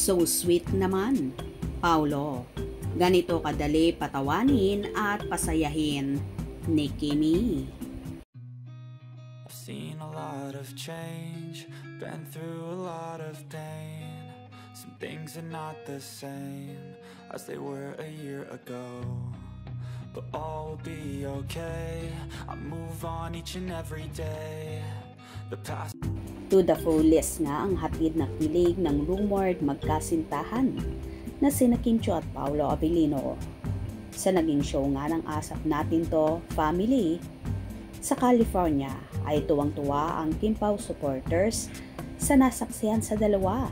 So sweet naman, Paulo. Ganito kadali patawanin at pasayahin ni Kimi. I've seen a lot of change, been through a lot of pain. Some things are not the same as they were a year ago, but all will be okay. I move on each and every day. The past. To the fullest nga ang hatid na kilig ng rumored magkasintahan na sina Kim Chiu at Paolo Abilino. Sa naging show nga ng Asap Natin To Family sa California ay tuwang-tuwa ang Kim Pao supporters sa nasaksihan sa dalawa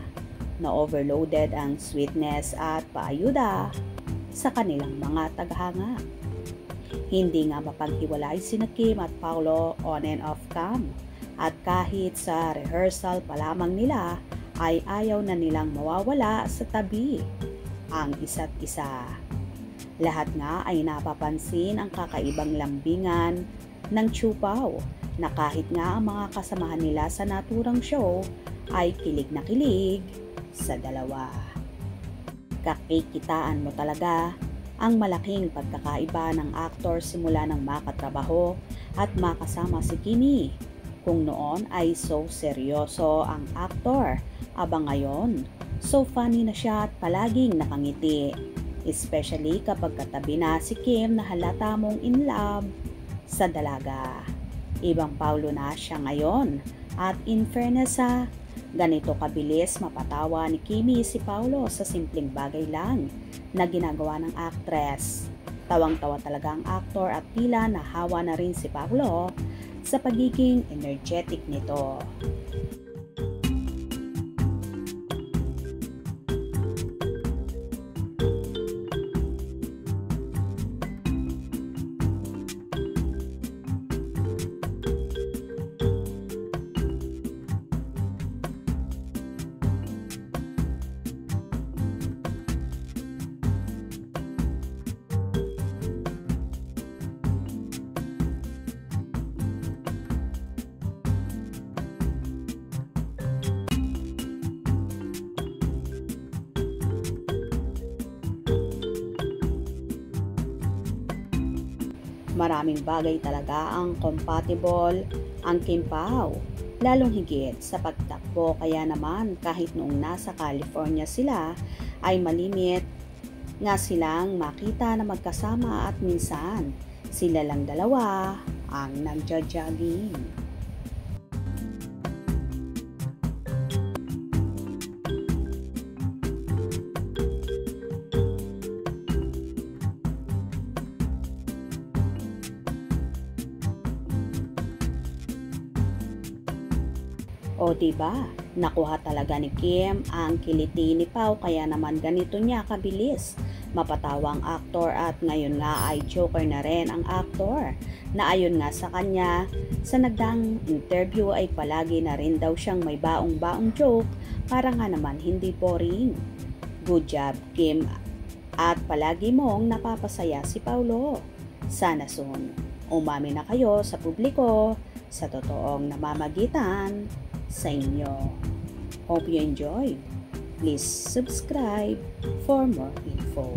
na overloaded ang sweetness at paayuda sa kanilang mga taghanga. Hindi nga mapaghiwalay sina Kim at Paolo on and off cam. At kahit sa rehearsal pa lamang nila ay ayaw na nilang mawawala sa tabi ang isa't isa. Lahat nga ay napapansin ang kakaibang lambingan ng Chiu Pao na kahit nga ang mga kasamahan nila sa naturang show ay kilig na kilig sa dalawa. Kakikitaan mo talaga ang malaking pagkakaiba ng aktor simula ng makatrabaho at makasama si Kimi. Kung noon ay so seryoso ang aktor, abang ngayon, so funny na siya at palaging nakangiti. Especially kapag katabi na si Kim na halata mong in love sa dalaga. Ibang Paulo na siya ngayon at in fairness ganito kabilis mapatawa ni Kimi si Paulo sa simpleng bagay lang na ginagawa ng actress. Tawang-tawa talaga ang aktor at tila nahawa na rin si Paulo sa pagiging energetic nito. Maraming bagay talaga ang compatible ang Kim Pao, lalong higit sa pagtakbo. Kaya naman kahit noong nasa California sila ay malimit nga silang makita na magkasama at minsan sila lang dalawa ang nagja-jogging. O diba, nakuha talaga ni Kim ang kiliti ni Pao kaya naman ganito niya kabilis mapatawa ang aktor at ngayon nga ay joker na rin ang aktor na ayon nga sa kanya sa nagdaang interview ay palagi na rin daw siyang may baong-baong joke para nga naman hindi boring. Good job Kim at palagi mong napapasaya si Paulo. Sana soon umami na kayo sa publiko sa totoong namamagitan sa inyo. Hope you enjoy. Please subscribe for more info.